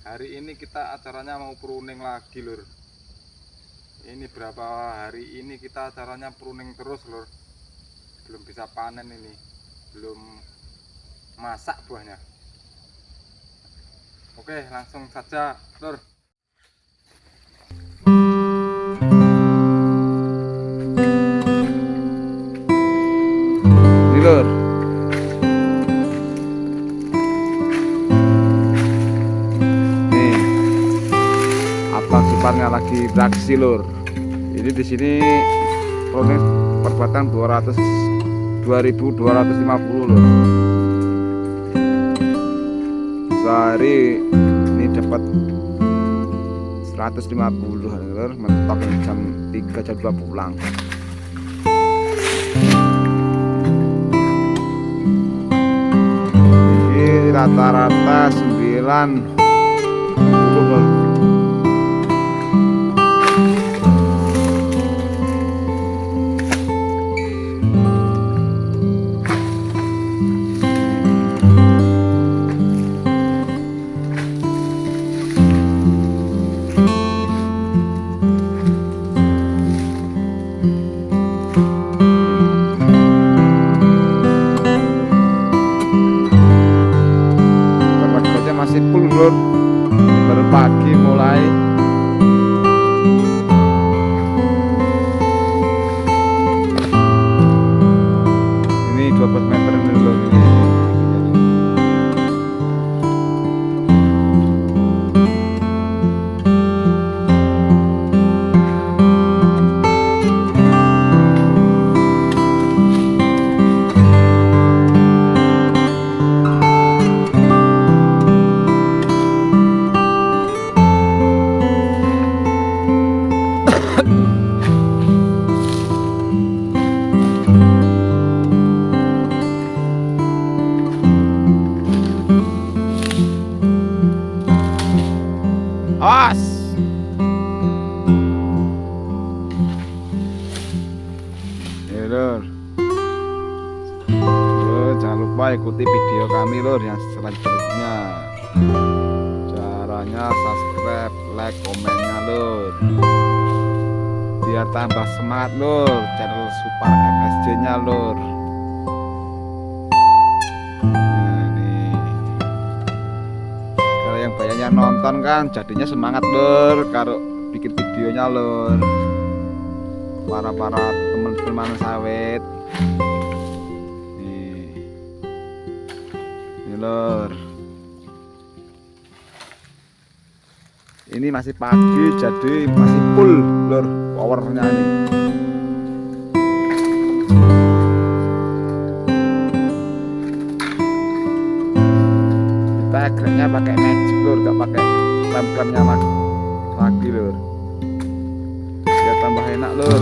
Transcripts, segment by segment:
Hari ini kita acaranya mau pruning lagi lur. Ini berapa hari ini kita acaranya pruning terus lur. Belum bisa panen ini, belum masak buahnya. Oke, langsung saja lur. Ini lur, nih abang kiparnya lagi beraksi lur. Ini di sini pruning perbatang 2250 lur. Sehari ini dapat 150 lur, mentok jam 3 jam 2 pulang. Ini rata-rata 90 lur. Masih full lur, baru pagi mulai. Ini 12 meter ini lur, ini. Awas. Ya lur. Jangan lupa ikuti video kami lur yang selanjutnya. Caranya subscribe, like, komennya lur. Biar tambah semangat lur, channel Super MSJ nya lur. Yang banyaknya nonton kan jadinya semangat lur karo bikin videonya lur. Para teman-teman sawit ini lur, ini masih pagi jadi masih full lur powernya nih. Kita ekrannya pakai magic lur, gak pakai lem-lemnya lagi lur, biar tambah enak lur.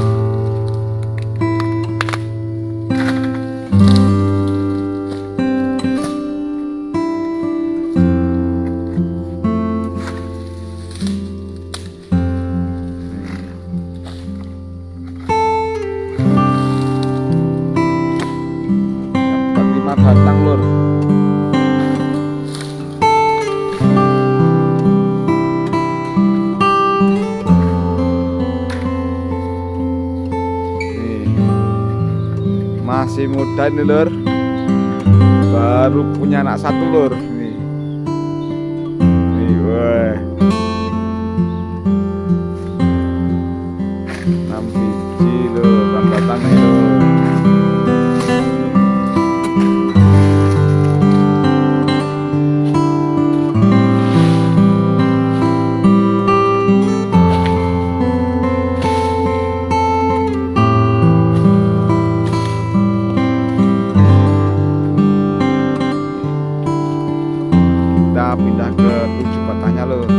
Dapat 5 batang lur. Masih muda ini lur, baru punya anak satu lur. Nih, weh, 6 biji lur, batangnya lur. Pindah ke 7 batangnya lur.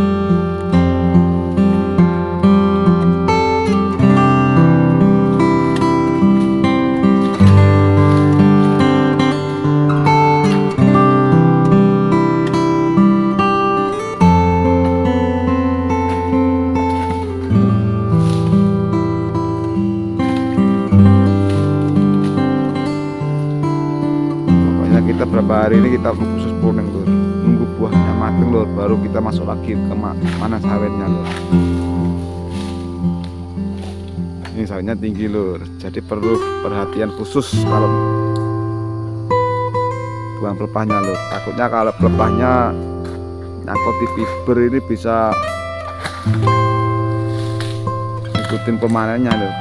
Pokoknya kita berapa hari ini kita khusus pruning lur, nunggu buahnya mateng lur. baru kita masuk lagi ke mana sawitnya lur. Ini sawitnya tinggi lur, jadi perlu perhatian khusus kalau buang pelepahnya lur. Takutnya kalau pelepahnya nyangkut di fiber ini bisa ikutin pemanennya lur.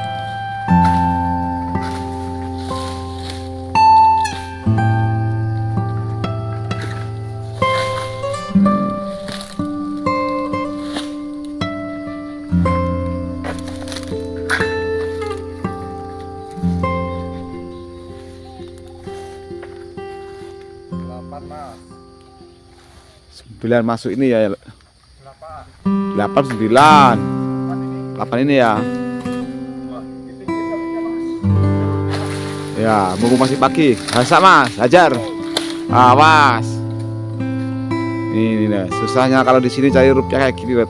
Mas. 9 masuk ini ya. 8. 8 9. 8 ini ya. Ya, mumpung masih pagi. Hasak Mas, hajar. Awas. Ini nih, susahnya kalau di sini cari rupiah kayak gini, Bud.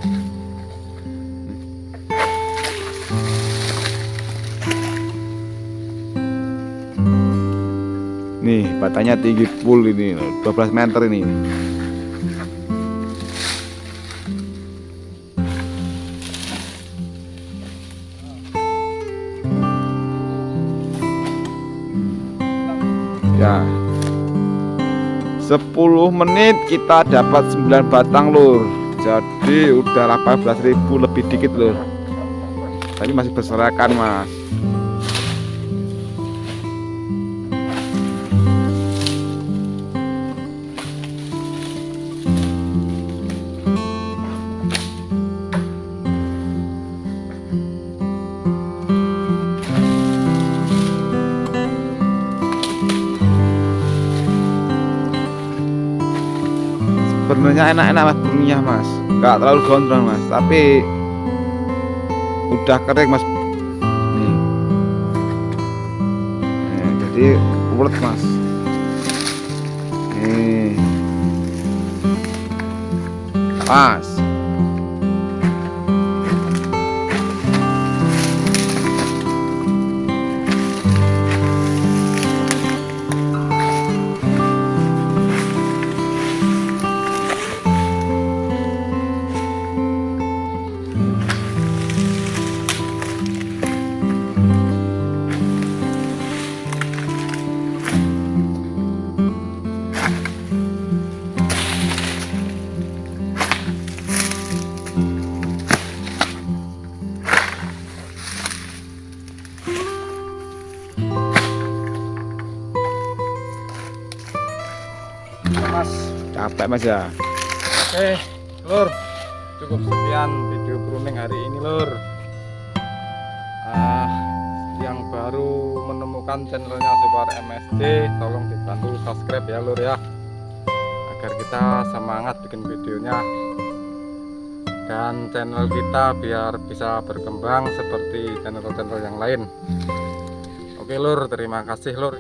Nih, batanya tinggi full ini, 12 meter ini. Ya. 10 menit kita dapat 9 batang lur. Jadi udah 18.000 lebih dikit lur. Tapi masih berserakan Mas. Sebenarnya enak-enak Mas bunyinya Mas, nggak terlalu gondrong Mas, tapi udah kering Mas. Nih. Jadi ulet Mas. Nih. Pas. Mas, Capek Mas ya. oke lur, cukup sekian video pruning hari ini lur. Yang baru menemukan channelnya Super MSD, tolong dibantu subscribe ya lur ya, agar kita semangat bikin videonya dan channel kita biar bisa berkembang seperti channel-channel yang lain. Oke lur, terima kasih lur.